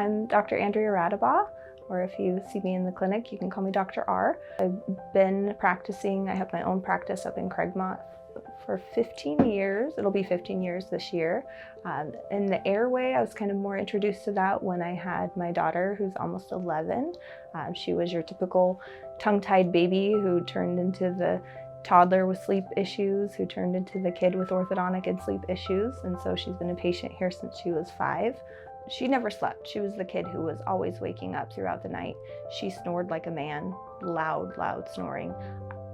I'm Dr. Andrea, or if you see me in the clinic, you can call me Dr. R. I've been practicing, I have my own practice up in Craigmont for 15 years. It'll be 15 years this year. In the airway, I was kind of more introduced to that when I had my daughter, who's almost 11. She was your typical tongue-tied baby who turned into the toddler with sleep issues, who turned into the kid with orthodontic and sleep issues. And so she's been a patient here since she was 5. She never slept. She was the kid who was always waking up throughout the night. She snored like a man, loud snoring.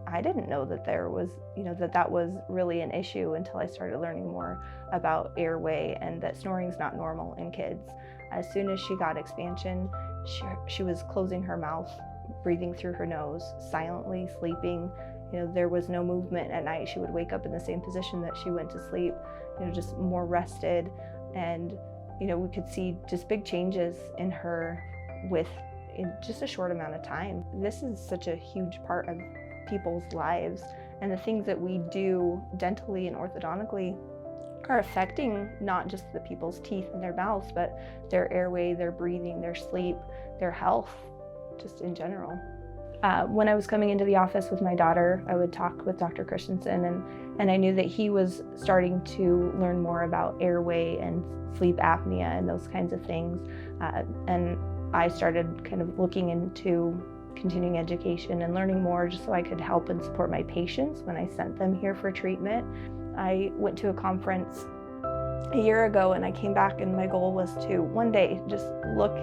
I didn't know that there was, that was really an issue until I started learning more about airway and that snoring is not normal in kids. As soon as she got expansion, she was closing her mouth, breathing through her nose, silently sleeping. There was no movement at night. She would wake up in the same position that she went to sleep, just more rested. And, we could see just big changes in her in just a short amount of time. This is such a huge part of people's lives, and the things that we do dentally and orthodontically are affecting not just the people's teeth and their mouths, but their airway, their breathing, their sleep, their health, just in general. When I was coming into the office with my daughter, I would talk with Dr. Christensen, and I knew that he was starting to learn more about airway and sleep apnea and those kinds of things. And I started kind of looking into continuing education and learning more just so I could help and support my patients when I sent them here for treatment. I went to a conference a year ago and I came back, and my goal was to one day just look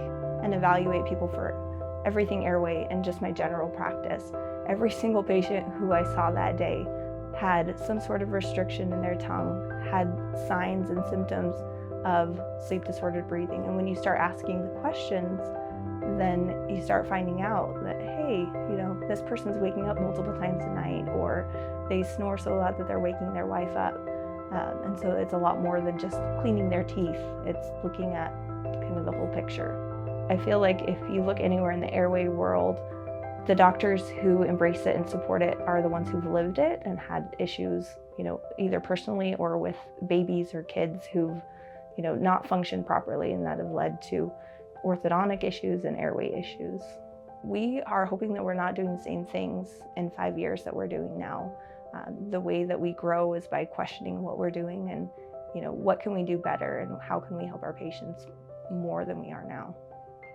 and evaluate people for everything airway and just my general practice. Every single patient who I saw that day had some sort of restriction in their tongue, had signs and symptoms of sleep disordered breathing. And when you start asking the questions, then you start finding out that, hey, this person's waking up multiple times a night, or they snore so loud that they're waking their wife up. And so it's a lot more than just cleaning their teeth. It's looking at kind of the whole picture. I feel like if you look anywhere in the airway world, the doctors who embrace it and support it are the ones who've lived it and had issues, either personally or with babies or kids who've, not functioned properly, and that have led to orthodontic issues and airway issues. We are hoping that we're not doing the same things in 5 years that we're doing now. The way that we grow is by questioning what we're doing and, what can we do better and how can we help our patients more than we are now.